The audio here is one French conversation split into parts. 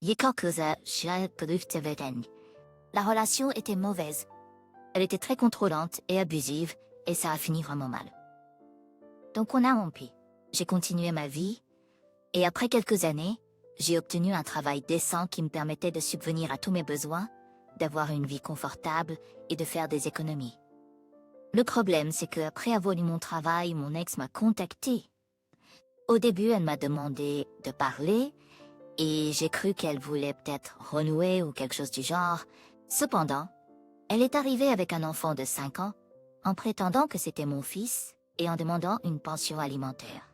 La relation était mauvaise. Elle était très contrôlante et abusive, et ça a fini vraiment mal. Donc on a rompu. J'ai continué ma vie, et après quelques années, j'ai obtenu un travail décent qui me permettait de subvenir à tous mes besoins, d'avoir une vie confortable et de faire des économies. Le problème, c'est qu'après avoir eu mon travail, mon ex m'a contacté. Au début, elle m'a demandé de parler, et j'ai cru qu'elle voulait peut-être renouer ou quelque chose du genre. Cependant, elle est arrivée avec un enfant de 5 ans, en prétendant que c'était mon fils et en demandant une pension alimentaire.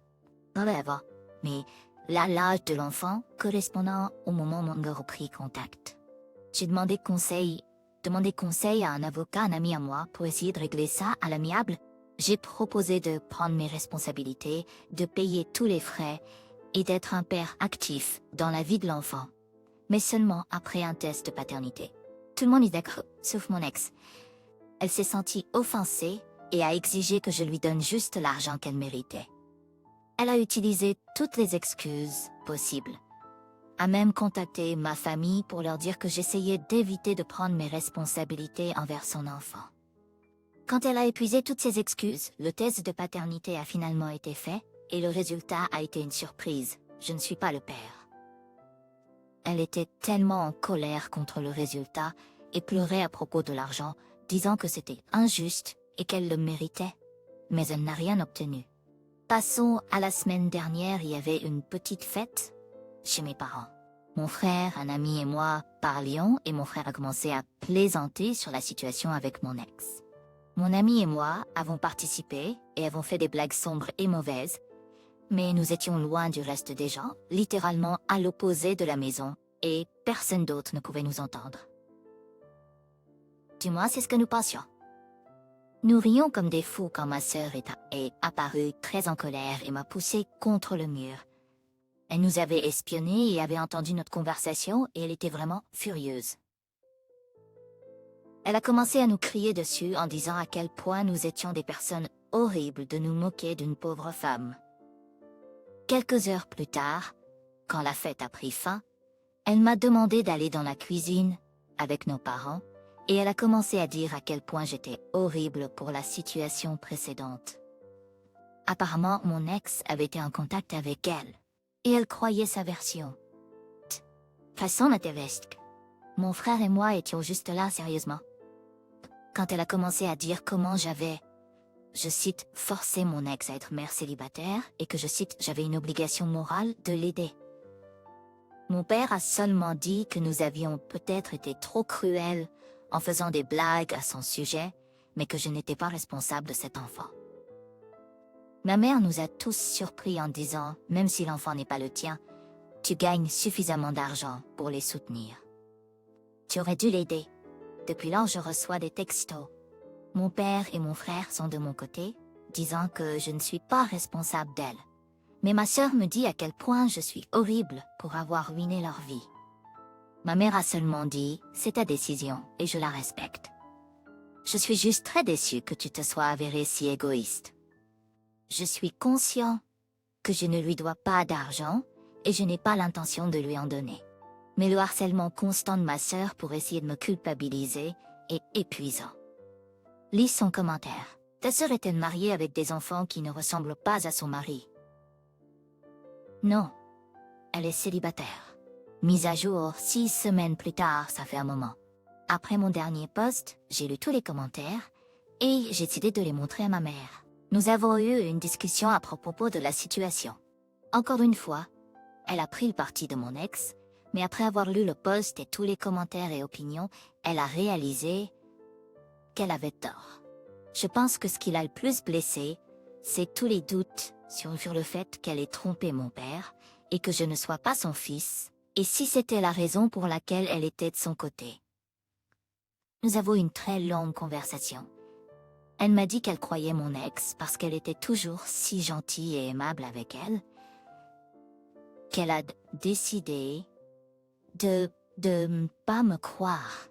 Whatever. Mais là, l'âge de l'enfant correspondant au moment où on a repris contact. J'ai demandé conseil à un avocat, un ami à moi, pour essayer de régler ça à l'amiable. J'ai proposé de prendre mes responsabilités, de payer tous les frais et d'être un père actif dans la vie de l'enfant. Mais seulement après un test de paternité. Tout le monde est d'accord, sauf mon ex. Elle s'est sentie offensée et a exigé que je lui donne juste l'argent qu'elle méritait. Elle a utilisé toutes les excuses possibles. A même contacté ma famille pour leur dire que j'essayais d'éviter de prendre mes responsabilités envers son enfant. Quand elle a épuisé toutes ses excuses, le test de paternité a finalement été fait, et le résultat a été une surprise. Je ne suis pas le père. Elle était tellement en colère contre le résultat et pleurait à propos de l'argent, disant que c'était injuste et qu'elle le méritait. Mais elle n'a rien obtenu. Passons à la semaine dernière, il y avait une petite fête chez mes parents. Mon frère, un ami et moi parlions et mon frère a commencé à plaisanter sur la situation avec mon ex. Mon ami et moi avons participé et avons fait des blagues sombres et mauvaises, mais nous étions loin du reste des gens, littéralement à l'opposé de la maison, et personne d'autre ne pouvait nous entendre. Du moins, c'est ce que nous pensions. Nous rions comme des fous quand ma sœur est apparue très en colère et m'a poussé contre le mur. Elle nous avait espionnés et avait entendu notre conversation et elle était vraiment furieuse. Elle a commencé à nous crier dessus en disant à quel point nous étions des personnes horribles de nous moquer d'une pauvre femme. Quelques heures plus tard, quand la fête a pris fin, elle m'a demandé d'aller dans la cuisine avec nos parents et elle a commencé à dire à quel point j'étais horrible pour la situation précédente. Apparemment, mon ex avait été en contact avec elle et elle croyait sa version. Façon natevesque. Mon frère et moi étions juste là sérieusement. Quand elle a commencé à dire comment j'avais, je cite, forcé mon ex à être mère célibataire et que je cite, j'avais une obligation morale de l'aider. Mon père a seulement dit que nous avions peut-être été trop cruels en faisant des blagues à son sujet, mais que je n'étais pas responsable de cet enfant. Ma mère nous a tous surpris en disant, même si l'enfant n'est pas le tien, tu gagnes suffisamment d'argent pour les soutenir. Tu aurais dû l'aider. Depuis lors, je reçois des textos. Mon père et mon frère sont de mon côté, disant que je ne suis pas responsable d'elle. Mais ma sœur me dit à quel point je suis horrible pour avoir ruiné leur vie. Ma mère a seulement dit, c'est ta décision et je la respecte. Je suis juste très déçue que tu te sois avéré si égoïste. Je suis conscient que je ne lui dois pas d'argent et je n'ai pas l'intention de lui en donner. Mais le harcèlement constant de ma sœur pour essayer de me culpabiliser est épuisant. Lis son commentaire. Ta sœur est-elle mariée avec des enfants qui ne ressemblent pas à son mari? Non. Elle est célibataire. Mise à jour 6 semaines plus tard, ça fait un moment. Après mon dernier post, j'ai lu tous les commentaires et j'ai décidé de les montrer à ma mère. Nous avons eu une discussion à propos de la situation. Encore une fois, elle a pris le parti de mon ex, mais après avoir lu le post et tous les commentaires et opinions, elle a réalisé qu'elle avait tort. Je pense que ce qui l'a le plus blessée, c'est tous les doutes sur le fait qu'elle ait trompé mon père et que je ne sois pas son fils, et si c'était la raison pour laquelle elle était de son côté. Nous avons eu une très longue conversation. Elle m'a dit qu'elle croyait mon ex parce qu'elle était toujours si gentille et aimable avec elle, qu'elle a décidé de pas me croire.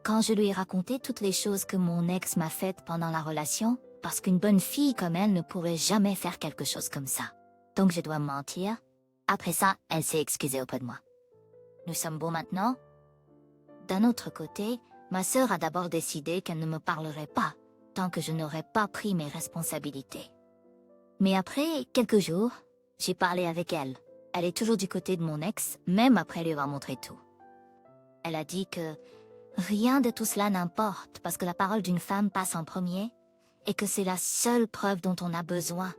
Quand je lui ai raconté toutes les choses que mon ex m'a faites pendant la relation, parce qu'une bonne fille comme elle ne pourrait jamais faire quelque chose comme ça. Donc je dois mentir. Après ça, elle s'est excusée auprès de moi. nous sommes beaux maintenant. D'un autre côté, ma sœur a d'abord décidé qu'elle ne me parlerait pas tant que je n'aurais pas pris mes responsabilités. Mais après quelques jours, j'ai parlé avec elle. Elle est toujours du côté de mon ex, même après lui avoir montré tout. Elle a dit que rien de tout cela n'importe parce que la parole d'une femme passe en premier et que c'est la seule preuve dont on a besoin.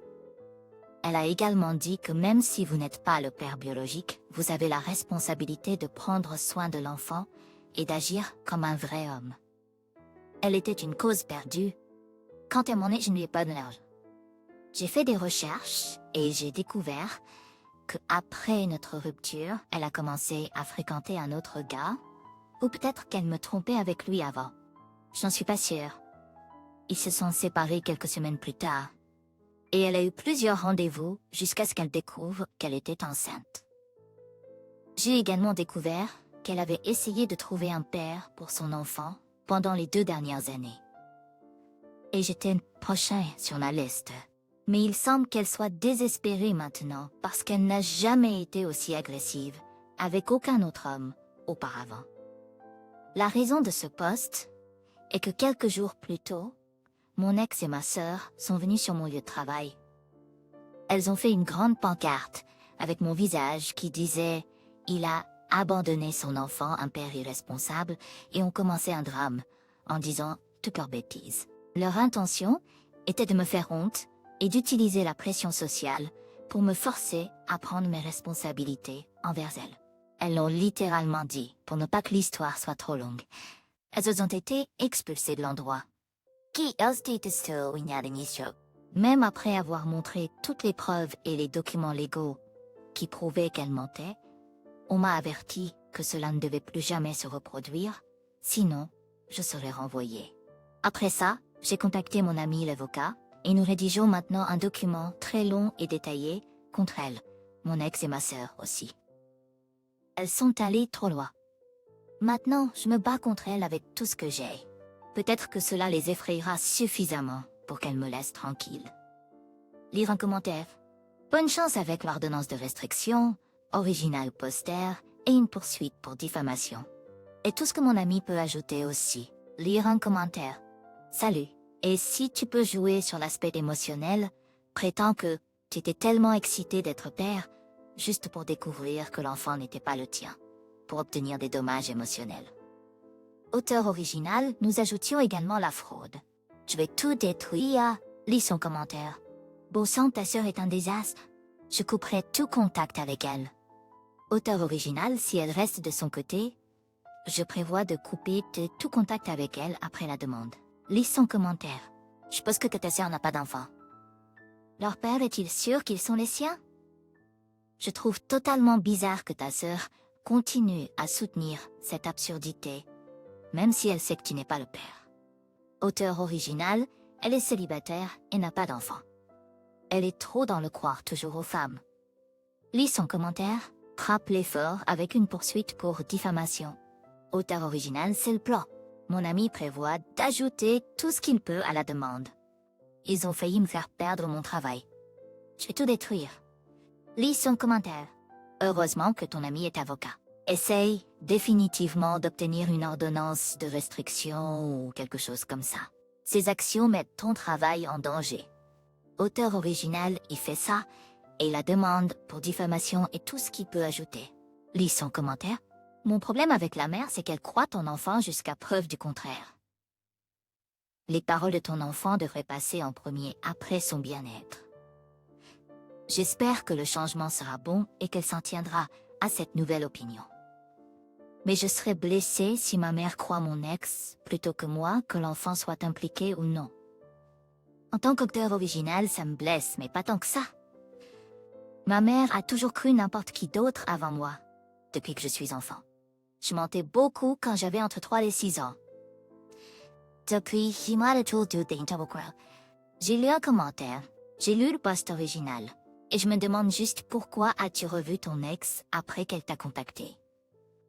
Elle a également dit que même si vous n'êtes pas le père biologique, vous avez la responsabilité de prendre soin de l'enfant et d'agir comme un vrai homme. Elle était une cause perdue. Quand elle m'en est, je ne lui ai pas donné l'argent. J'ai fait des recherches et j'ai découvert que après notre rupture, elle a commencé à fréquenter un autre gars, ou peut-être qu'elle me trompait avec lui avant. Je n'en suis pas sûre. Ils se sont séparés quelques semaines plus tard. Et elle a eu plusieurs rendez-vous jusqu'à ce qu'elle découvre qu'elle était enceinte. J'ai également découvert qu'elle avait essayé de trouver un père pour son enfant pendant les 2 dernières années. Et j'étais prochain sur la liste. Mais il semble qu'elle soit désespérée maintenant parce qu'elle n'a jamais été aussi agressive avec aucun autre homme auparavant. La raison de ce poste est que quelques jours plus tôt, mon ex et ma sœur sont venus sur mon lieu de travail. Elles ont fait une grande pancarte avec mon visage qui disait « Il a abandonné son enfant, un père irresponsable » et ont commencé un drame en disant toutes leurs bêtises. Leur intention était de me faire honte et d'utiliser la pression sociale pour me forcer à prendre mes responsabilités envers elles. Elles l'ont littéralement dit pour ne pas que l'histoire soit trop longue. Elles ont été expulsées de l'endroit. Même après avoir montré toutes les preuves et les documents légaux qui prouvaient qu'elle mentait, on m'a averti que cela ne devait plus jamais se reproduire, sinon je serais renvoyée. Après ça, j'ai contacté mon ami l'avocat et nous rédigeons maintenant un document très long et détaillé contre elle, mon ex et ma sœur aussi. Elles sont allées trop loin. Maintenant, je me bats contre elles avec tout ce que j'ai. Peut-être que cela les effrayera suffisamment pour qu'elles me laissent tranquille. Lire un commentaire. Bonne chance avec l'ordonnance de restriction, original poster et une poursuite pour diffamation. Et tout ce que mon ami peut ajouter aussi. Lire un commentaire. Salut. Et si tu peux jouer sur l'aspect émotionnel, prétends que tu étais tellement excité d'être père, juste pour découvrir que l'enfant n'était pas le tien, pour obtenir des dommages émotionnels. Auteur original, nous ajoutions également la fraude. Je vais tout détruire. Lis son commentaire. Beau sang, ta sœur est un désastre. Je couperai tout contact avec elle. Auteur original, si elle reste de son côté, je prévois de couper tout contact avec elle après la demande. Lis son commentaire. Je suppose que ta sœur n'a pas d'enfant. Leur père est-il sûr qu'ils sont les siens? Je trouve totalement bizarre que ta sœur continue à soutenir cette absurdité, même si elle sait que tu n'es pas le père. Auteur original, elle est célibataire et n'a pas d'enfant. Elle est trop dans le croire toujours aux femmes. Lis son commentaire, frappe l'effort avec une poursuite pour diffamation. Auteur original, c'est le plan. Mon ami prévoit d'ajouter tout ce qu'il peut à la demande. Ils ont failli me faire perdre mon travail. Je vais tout détruire. Lis son commentaire. Heureusement que ton ami est avocat. Essaye définitivement d'obtenir une ordonnance de restriction ou quelque chose comme ça. Ces actions mettent ton travail en danger. Auteur original, il fait ça, et la demande pour diffamation est tout ce qu'il peut ajouter. Lis son commentaire. Mon problème avec la mère, c'est qu'elle croit ton enfant jusqu'à preuve du contraire. Les paroles de ton enfant devraient passer en premier après son bien-être. J'espère que le changement sera bon et qu'elle s'en tiendra à cette nouvelle opinion. Mais je serais blessée si ma mère croit mon ex, plutôt que moi, que l'enfant soit impliqué ou non. En tant qu'auteur original, ça me blesse, mais pas tant que ça. Ma mère a toujours cru n'importe qui d'autre avant moi, depuis que je suis enfant. Je mentais beaucoup quand j'avais entre 3 et 6 ans. Depuis, j'ai lu un commentaire, j'ai lu le post original, et je me demande juste pourquoi as-tu revu ton ex après qu'elle t'a contacté.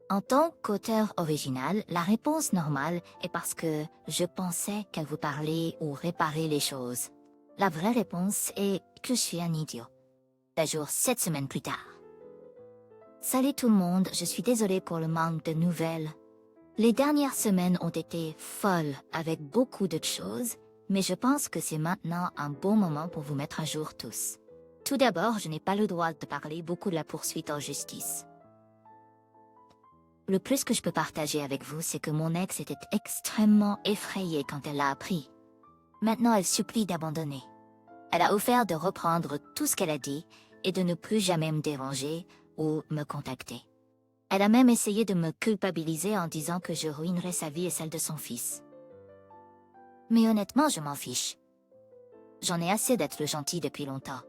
En tant qu'auteur original, la réponse normale est parce que je pensais qu'elle vous parlait ou réparait les choses. La vraie réponse est que je suis un idiot. Un jour 7 semaines plus tard. Salut tout le monde, je suis désolée pour le manque de nouvelles. Les dernières semaines ont été folles avec beaucoup de choses, mais je pense que c'est maintenant un bon moment pour vous mettre à jour tous. Tout d'abord, je n'ai pas le droit de parler beaucoup de la poursuite en justice. Le plus que je peux partager avec vous, c'est que mon ex était extrêmement effrayée quand elle l'a appris. Maintenant, elle supplie d'abandonner. Elle a offert de reprendre tout ce qu'elle a dit et de ne plus jamais me déranger ou me contacter. Elle a même essayé de me culpabiliser en disant que je ruinerais sa vie et celle de son fils. Mais honnêtement, je m'en fiche. J'en ai assez d'être le gentil depuis longtemps.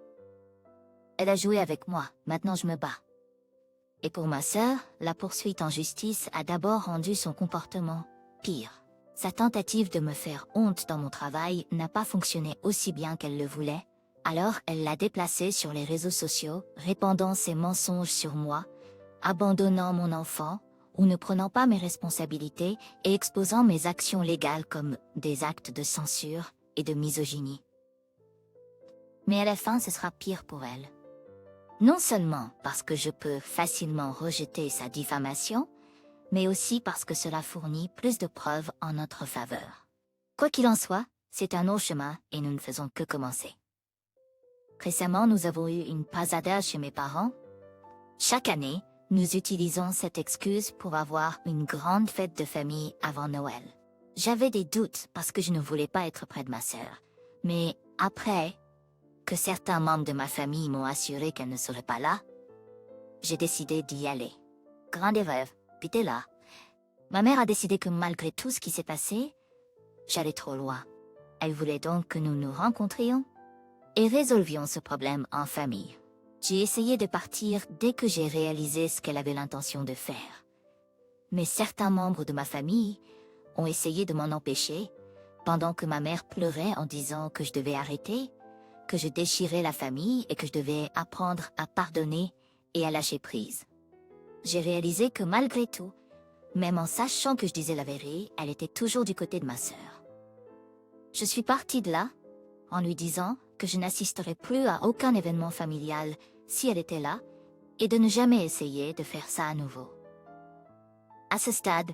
Elle a joué avec moi, maintenant je me bats. Et pour ma sœur, la poursuite en justice a d'abord rendu son comportement pire. Sa tentative de me faire honte dans mon travail n'a pas fonctionné aussi bien qu'elle le voulait, alors elle l'a déplacée sur les réseaux sociaux, répandant ses mensonges sur moi, abandonnant mon enfant, ou ne prenant pas mes responsabilités et exposant mes actions légales comme des actes de censure et de misogynie. Mais à la fin, ce sera pire pour elle. Non seulement parce que je peux facilement rejeter sa diffamation, mais aussi parce que cela fournit plus de preuves en notre faveur. Quoi qu'il en soit, c'est un long chemin et nous ne faisons que commencer. Récemment, nous avons eu une pasada chez mes parents. Chaque année, nous utilisons cette excuse pour avoir une grande fête de famille avant Noël. J'avais des doutes parce que je ne voulais pas être près de ma sœur. Mais après que certains membres de ma famille m'ont assuré qu'elle ne serait pas là, j'ai décidé d'y aller. Grande erreur, puis t'es là. Ma mère a décidé que malgré tout ce qui s'est passé, j'allais trop loin. Elle voulait donc que nous nous rencontrions et résolvions ce problème en famille. J'ai essayé de partir dès que j'ai réalisé ce qu'elle avait l'intention de faire. Mais certains membres de ma famille ont essayé de m'en empêcher, pendant que ma mère pleurait en disant que je devais arrêter, que je déchirais la famille et que je devais apprendre à pardonner et à lâcher prise. J'ai réalisé que malgré tout, même en sachant que je disais la vérité, elle était toujours du côté de ma sœur. Je suis partie de là, en lui disant que je n'assisterais plus à aucun événement familial si elle était là, et de ne jamais essayer de faire ça à nouveau. À ce stade,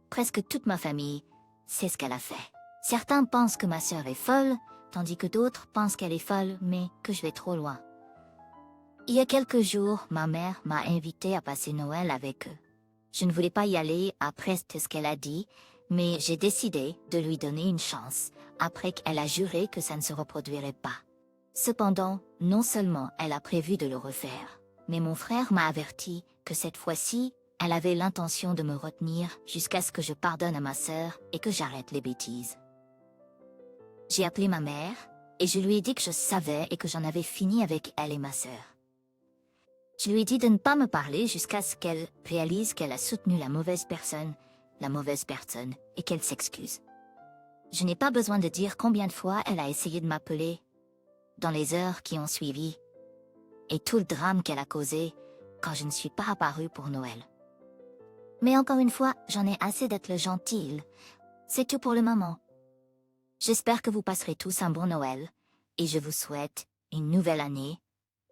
presque toute ma famille sait ce qu'elle a fait. Certains pensent que ma sœur est folle, tandis que d'autres pensent qu'elle est folle, mais que je vais trop loin. Il y a quelques jours, ma mère m'a invitée à passer Noël avec eux. Je ne voulais pas y aller après ce qu'elle a dit, mais j'ai décidé de lui donner une chance, après qu'elle a juré que ça ne se reproduirait pas. Cependant, non seulement elle a prévu de le refaire, mais mon frère m'a averti que cette fois-ci, elle avait l'intention de me retenir jusqu'à ce que je pardonne à ma sœur et que j'arrête les bêtises. J'ai appelé ma mère, et je lui ai dit que je savais et que j'en avais fini avec elle et ma sœur. Je lui ai dit de ne pas me parler jusqu'à ce qu'elle réalise qu'elle a soutenu la mauvaise personne, et qu'elle s'excuse. Je n'ai pas besoin de dire combien de fois elle a essayé de m'appeler, dans les heures qui ont suivi, et tout le drame qu'elle a causé quand je ne suis pas apparue pour Noël. Mais encore une fois, j'en ai assez d'être le gentil. C'est tout pour le moment. J'espère que vous passerez tous un bon Noël, et je vous souhaite une nouvelle année,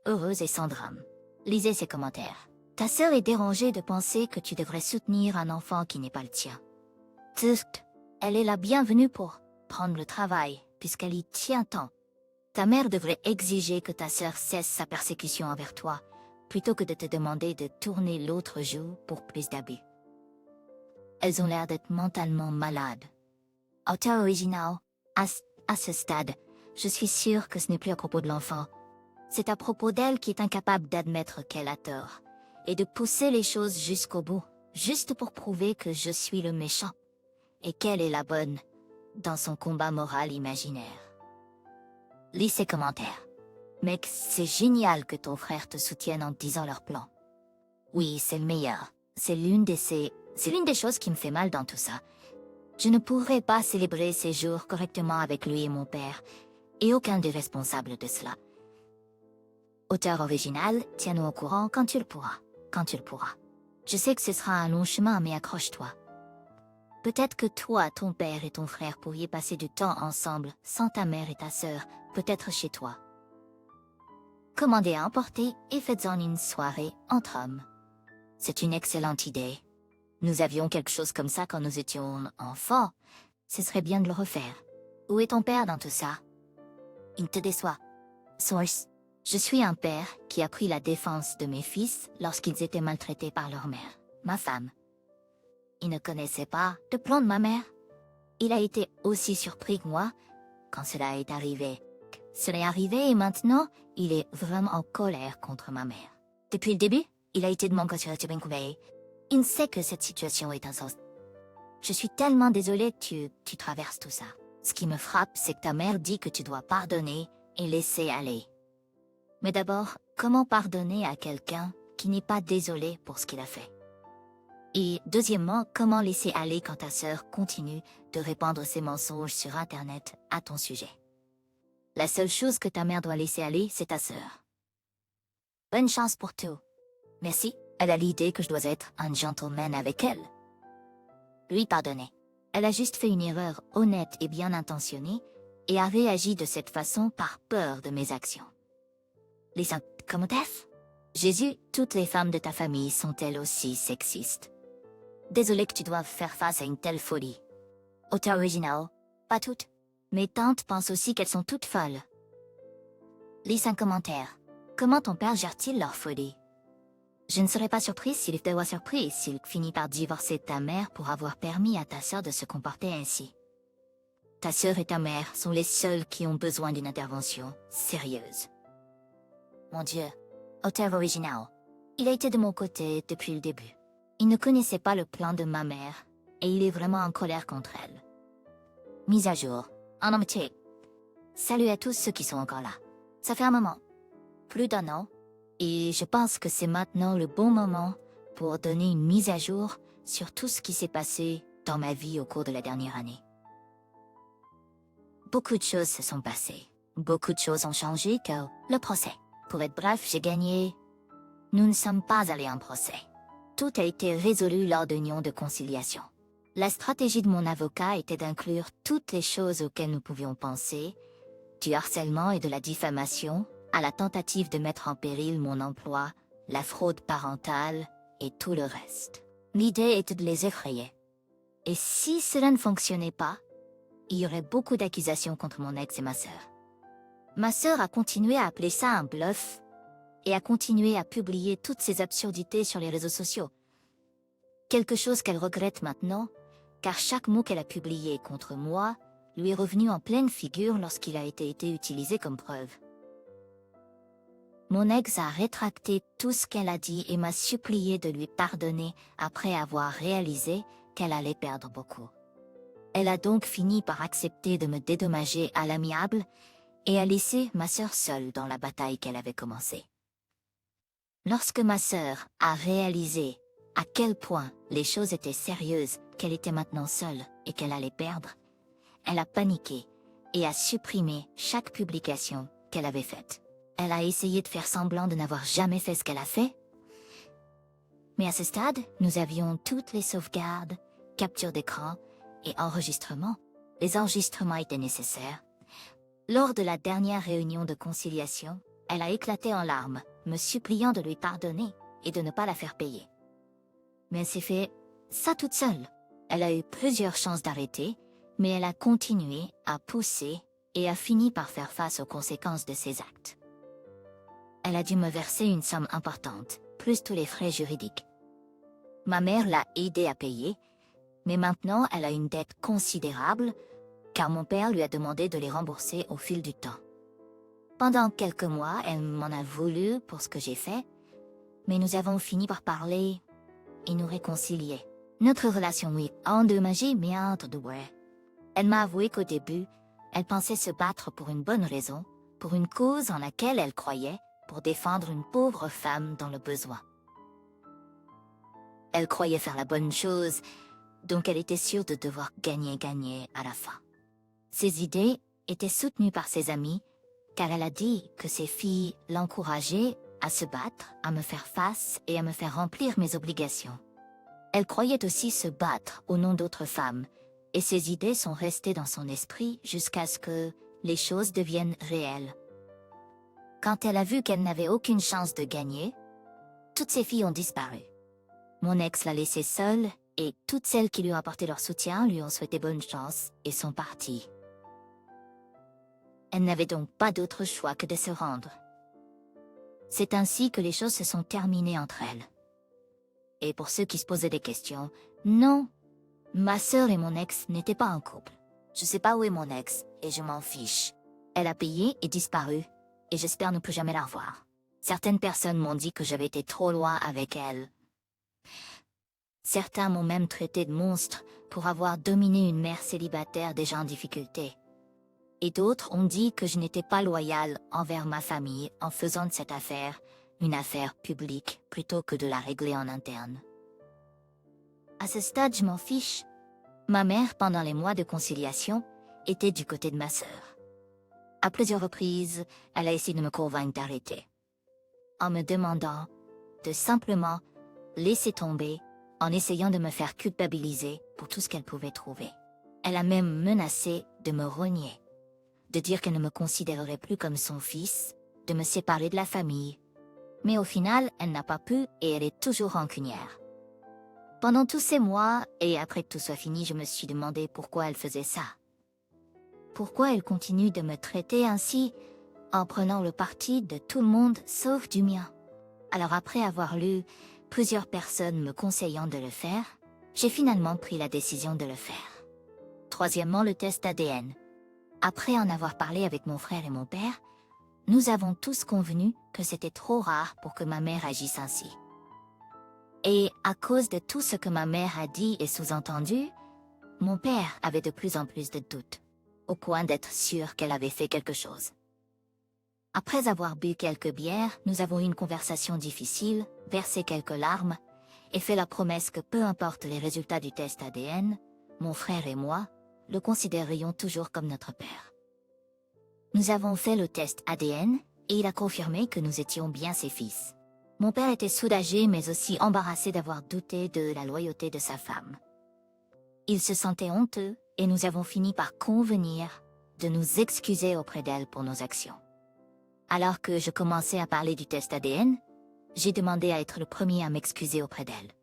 heureuse et sans drame. Lisez ces commentaires. Ta sœur est dérangée de penser que tu devrais soutenir un enfant qui n'est pas le tien. Tut, elle est la bienvenue pour prendre le travail, puisqu'elle y tient tant. Ta mère devrait exiger que ta sœur cesse sa persécution envers toi, plutôt que de te demander de tourner l'autre joue pour plus d'abus. Elles ont l'air d'être mentalement malades. Auteur original, à ce stade, je suis sûre que ce n'est plus à propos de l'enfant. C'est à propos d'elle qui est incapable d'admettre qu'elle a tort, et de pousser les choses jusqu'au bout, juste pour prouver que je suis le méchant, et qu'elle est la bonne, dans son combat moral imaginaire. Lis ces commentaires. Mec, c'est génial que ton frère te soutienne en te disant leur plan. Oui, c'est le meilleur. C'est l'une des choses qui me fait mal dans tout ça. Je ne pourrais pas célébrer ces jours correctement avec lui et mon père, et aucun des responsables de cela. Auteur original, tiens-nous au courant quand tu le pourras. Je sais que ce sera un long chemin, mais accroche-toi. Peut-être que toi, ton père et ton frère pourriez passer du temps ensemble, sans ta mère et ta sœur, peut-être chez toi. Commandez à emporter et faites-en une soirée entre hommes. C'est une excellente idée. Nous avions quelque chose comme ça quand nous étions enfants. Ce serait bien de le refaire. Où est ton père dans tout ça? Il te déçoit. Source. Je suis un père qui a pris la défense de mes fils lorsqu'ils étaient maltraités par leur mère, ma femme. Il ne connaissait pas le plan de ma mère. Il a été aussi surpris que moi quand cela est arrivé. Cela est arrivé et maintenant, il est vraiment en colère contre ma mère. Depuis le début, il a été de mon côté. Il sait que cette situation est injuste. Je suis tellement désolée que tu traverses tout ça. Ce qui me frappe, c'est que ta mère dit que tu dois pardonner et laisser aller. Mais d'abord, comment pardonner à quelqu'un qui n'est pas désolé pour ce qu'il a fait? Et deuxièmement, comment laisser aller quand ta sœur continue de répandre ses mensonges sur Internet à ton sujet? La seule chose que ta mère doit laisser aller, c'est ta sœur. Bonne chance pour tout. Merci, elle a l'idée que je dois être un gentleman avec elle. Lui pardonner. Elle a juste fait une erreur honnête et bien intentionnée et a réagi de cette façon par peur de mes actions. Les commentaires? Jésus, toutes les femmes de ta famille sont-elles aussi sexistes? Désolé que tu doives faire face à une telle folie. Auteur original, pas toutes. Mes tantes pensent aussi qu'elles sont toutes folles. Lis un commentaire. Comment ton père gère-t-il leur folie? Je ne serais pas surprise s'il finit par divorcer de ta mère pour avoir permis à ta sœur de se comporter ainsi. Ta sœur et ta mère sont les seuls qui ont besoin d'une intervention sérieuse. Mon Dieu, auteur original. Il a été de mon côté depuis le début. Il ne connaissait pas le plan de ma mère et il est vraiment en colère contre elle. Mise à jour. En amitié. Salut à tous ceux qui sont encore là. Ça fait un moment. Plus d'un an. Et je pense que c'est maintenant le bon moment pour donner une mise à jour sur tout ce qui s'est passé dans ma vie au cours de la dernière année. Beaucoup de choses se sont passées. Beaucoup de choses ont changé car le procès. Pour être bref, j'ai gagné. Nous ne sommes pas allés en procès. Tout a été résolu lors d'une union de conciliation. La stratégie de mon avocat était d'inclure toutes les choses auxquelles nous pouvions penser, du harcèlement et de la diffamation, à la tentative de mettre en péril mon emploi, la fraude parentale et tout le reste. L'idée était de les effrayer. Et si cela ne fonctionnait pas, il y aurait beaucoup d'accusations contre mon ex et ma sœur. Ma sœur a continué à appeler ça un bluff et a continué à publier toutes ces absurdités sur les réseaux sociaux. Quelque chose qu'elle regrette maintenant, car chaque mot qu'elle a publié contre moi lui est revenu en pleine figure lorsqu'il a été utilisé comme preuve. Mon ex a rétracté tout ce qu'elle a dit et m'a supplié de lui pardonner après avoir réalisé qu'elle allait perdre beaucoup. Elle a donc fini par accepter de me dédommager à l'amiable et a laissé ma sœur seule dans la bataille qu'elle avait commencée. Lorsque ma sœur a réalisé à quel point les choses étaient sérieuses, qu'elle était maintenant seule et qu'elle allait perdre, elle a paniqué et a supprimé chaque publication qu'elle avait faite. Elle a essayé de faire semblant de n'avoir jamais fait ce qu'elle a fait. Mais à ce stade, nous avions toutes les sauvegardes, captures d'écran et enregistrements. Les enregistrements étaient nécessaires. Lors de la dernière réunion de conciliation, elle a éclaté en larmes, me suppliant de lui pardonner et de ne pas la faire payer. Mais elle s'est fait ça toute seule. Elle a eu plusieurs chances d'arrêter, mais elle a continué à pousser et a fini par faire face aux conséquences de ses actes. Elle a dû me verser une somme importante, plus tous les frais juridiques. Ma mère l'a aidée à payer, mais maintenant elle a une dette considérable, car mon père lui a demandé de les rembourser au fil du temps. Pendant quelques mois, elle m'en a voulu pour ce que j'ai fait, mais nous avons fini par parler et nous réconcilier. Notre relation est endommagée, mais entre deux. Elle m'a avoué qu'au début, elle pensait se battre pour une bonne raison, pour une cause en laquelle elle croyait, pour défendre une pauvre femme dans le besoin. Elle croyait faire la bonne chose, donc elle était sûre de devoir gagner à la fin. Ses idées étaient soutenues par ses amis, car elle a dit que ses filles l'encourageaient à se battre, à me faire face et à me faire remplir mes obligations. Elle croyait aussi se battre au nom d'autres femmes, et ses idées sont restées dans son esprit jusqu'à ce que les choses deviennent réelles. Quand elle a vu qu'elle n'avait aucune chance de gagner, toutes ses filles ont disparu. Mon ex l'a laissée seule et toutes celles qui lui ont apporté leur soutien lui ont souhaité bonne chance et sont parties. Elle n'avait donc pas d'autre choix que de se rendre. C'est ainsi que les choses se sont terminées entre elles. Et pour ceux qui se posaient des questions, non, ma sœur et mon ex n'étaient pas en couple. Je sais pas où est mon ex et je m'en fiche. Elle a payé et disparu et j'espère ne plus jamais la revoir. Certaines personnes m'ont dit que j'avais été trop loin avec elle. Certains m'ont même traité de monstre pour avoir dominé une mère célibataire déjà en difficulté. Et d'autres ont dit que je n'étais pas loyale envers ma famille en faisant de cette affaire une affaire publique plutôt que de la régler en interne. À ce stade, je m'en fiche. Ma mère, pendant les mois de conciliation, était du côté de ma sœur. À plusieurs reprises, elle a essayé de me convaincre d'arrêter, en me demandant de simplement laisser tomber, en essayant de me faire culpabiliser pour tout ce qu'elle pouvait trouver. Elle a même menacé de me renier, de dire qu'elle ne me considérerait plus comme son fils, de me séparer de la famille. Mais au final, elle n'a pas pu et elle est toujours rancunière. Pendant tous ces mois, et après que tout soit fini, je me suis demandé pourquoi elle faisait ça. Pourquoi elle continue de me traiter ainsi, en prenant le parti de tout le monde sauf du mien. Alors après avoir lu plusieurs personnes me conseillant de le faire, j'ai finalement pris la décision de le faire. Troisièmement, le test ADN. Après en avoir parlé avec mon frère et mon père, nous avons tous convenu que c'était trop rare pour que ma mère agisse ainsi. Et à cause de tout ce que ma mère a dit et sous-entendu, mon père avait de plus en plus de doutes, au point d'être sûr qu'elle avait fait quelque chose. Après avoir bu quelques bières, nous avons eu une conversation difficile, versé quelques larmes, et fait la promesse que peu importe les résultats du test ADN, mon frère et moi le considérerions toujours comme notre père. Nous avons fait le test ADN, et il a confirmé que nous étions bien ses fils. Mon père était soulagé mais aussi embarrassé d'avoir douté de la loyauté de sa femme. Il se sentait honteux, et nous avons fini par convenir de nous excuser auprès d'elle pour nos actions. Alors que je commençais à parler du test ADN, j'ai demandé à être le premier à m'excuser auprès d'elle.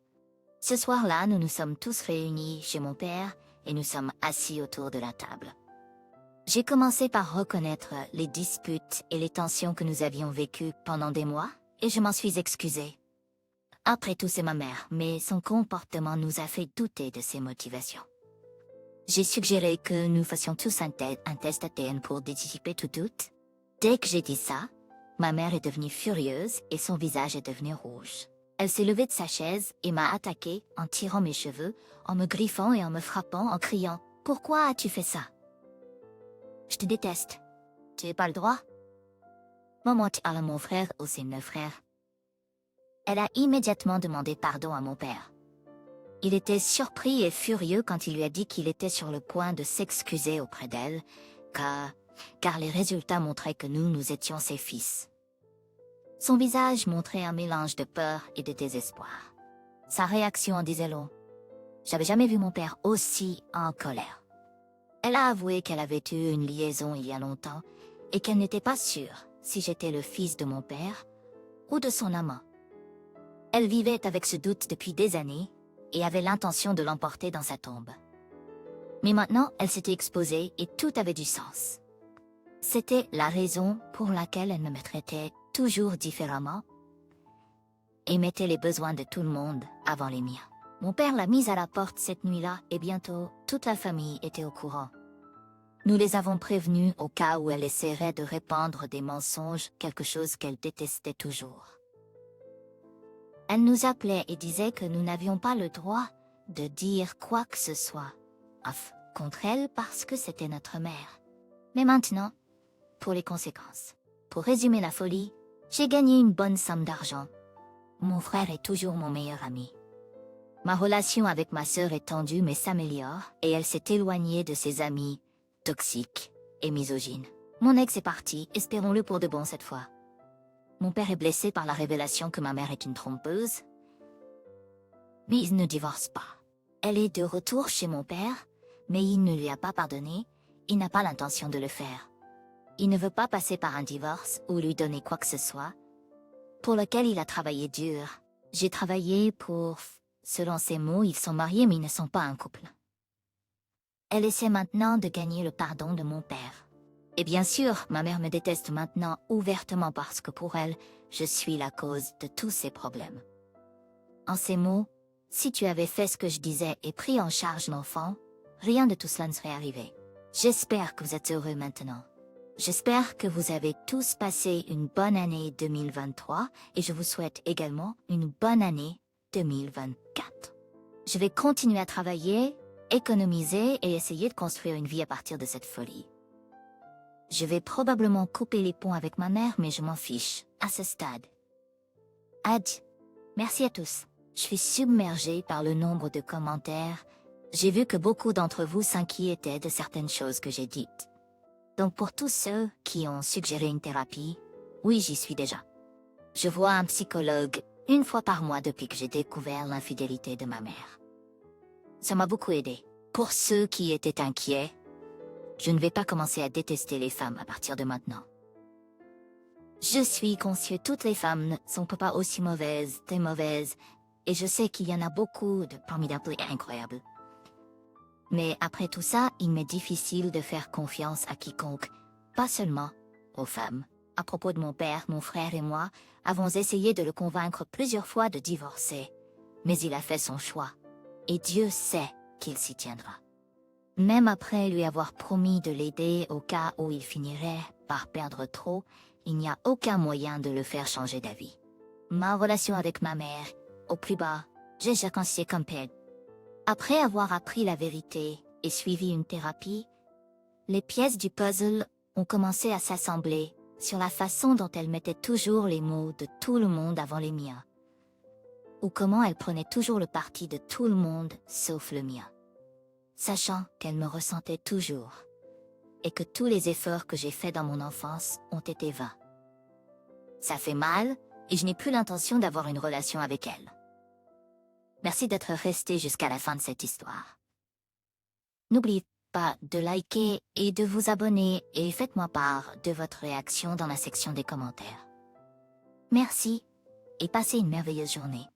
Ce soir-là, nous nous sommes tous réunis chez mon père et nous sommes assis autour de la table. J'ai commencé par reconnaître les disputes et les tensions que nous avions vécues pendant des mois et je m'en suis excusée. Après tout, c'est ma mère, mais son comportement nous a fait douter de ses motivations. J'ai suggéré que nous fassions tous un test ADN pour dissiper tout doute. Dès que j'ai dit ça, ma mère est devenue furieuse et son visage est devenu rouge. Elle s'est levée de sa chaise et m'a attaquée en tirant mes cheveux, en me griffant et en me frappant, en criant « Pourquoi as-tu fait ça ?»« Je te déteste. Tu n'as pas le droit. » Maman à mon frère ou ses 9 frères. Elle a immédiatement demandé pardon à mon père. Il était surpris et furieux quand il lui a dit qu'il était sur le point de s'excuser auprès d'elle, car les résultats montraient que nous étions ses fils. Son visage montrait un mélange de peur et de désespoir. Sa réaction en disait long. J'avais jamais vu mon père aussi en colère. Elle a avoué qu'elle avait eu une liaison il y a longtemps et qu'elle n'était pas sûre si j'étais le fils de mon père ou de son amant. Elle vivait avec ce doute depuis des années et avait l'intention de l'emporter dans sa tombe. Mais maintenant, elle s'était exposée et tout avait du sens. C'était la raison pour laquelle elle me traitait toujours différemment et mettait les besoins de tout le monde avant les miens. Mon père l'a mise à la porte cette nuit-là et bientôt toute la famille était au courant. Nous les avons prévenus au cas où elle essaierait de répandre des mensonges, quelque chose qu'elle détestait toujours. Elle nous appelait et disait que nous n'avions pas le droit de dire quoi que ce soit contre elle parce que c'était notre mère. Mais maintenant, pour les conséquences. Pour résumer la folie, j'ai gagné une bonne somme d'argent. Mon frère est toujours mon meilleur ami. Ma relation avec ma sœur est tendue mais s'améliore et elle s'est éloignée de ses amis toxiques et misogynes. Mon ex est parti, espérons-le pour de bon cette fois. Mon père est blessé par la révélation que ma mère est une trompeuse. Mais il ne divorce pas. Elle est de retour chez mon père, mais il ne lui a pas pardonné, il n'a pas l'intention de le faire. Il ne veut pas passer par un divorce ou lui donner quoi que ce soit, pour lequel il a travaillé dur. J'ai travaillé pour Selon ses mots, ils sont mariés mais ils ne sont pas un couple. Elle essaie maintenant de gagner le pardon de mon père. Et bien sûr, ma mère me déteste maintenant ouvertement parce que pour elle, je suis la cause de tous ses problèmes. En ces mots, si tu avais fait ce que je disais et pris en charge l'enfant, rien de tout cela ne serait arrivé. J'espère que vous êtes heureux maintenant. J'espère que vous avez tous passé une bonne année 2023 et je vous souhaite également une bonne année 2024. Je vais continuer à travailler, économiser et essayer de construire une vie à partir de cette folie. Je vais probablement couper les ponts avec ma mère, mais je m'en fiche, à ce stade. Adieu. Merci à tous. Je suis submergée par le nombre de commentaires. J'ai vu que beaucoup d'entre vous s'inquiétaient de certaines choses que j'ai dites. Donc pour tous ceux qui ont suggéré une thérapie, oui, j'y suis déjà. Je vois un psychologue une fois par mois depuis que j'ai découvert l'infidélité de ma mère. Ça m'a beaucoup aidé. Pour ceux qui étaient inquiets, je ne vais pas commencer à détester les femmes à partir de maintenant. Je suis conscient que toutes les femmes ne sont pas aussi mauvaises, très mauvaises, et je sais qu'il y en a beaucoup de formidables et incroyables. Mais après tout ça, il m'est difficile de faire confiance à quiconque, pas seulement aux femmes. À propos de mon père, mon frère et moi avons essayé de le convaincre plusieurs fois de divorcer, mais il a fait son choix, et Dieu sait qu'il s'y tiendra. Même après lui avoir promis de l'aider au cas où il finirait par perdre trop, il n'y a aucun moyen de le faire changer d'avis. Ma relation avec ma mère, au plus bas, j'ai considéré comme père. Après avoir appris la vérité et suivi une thérapie, les pièces du puzzle ont commencé à s'assembler sur la façon dont elle mettait toujours les mots de tout le monde avant les miens, ou comment elle prenait toujours le parti de tout le monde sauf le mien, sachant qu'elle me ressentait toujours, et que tous les efforts que j'ai faits dans mon enfance ont été vains. Ça fait mal, et je n'ai plus l'intention d'avoir une relation avec elle. Merci d'être resté jusqu'à la fin de cette histoire. N'oubliez pas de liker et de vous abonner et faites-moi part de votre réaction dans la section des commentaires. Merci et passez une merveilleuse journée.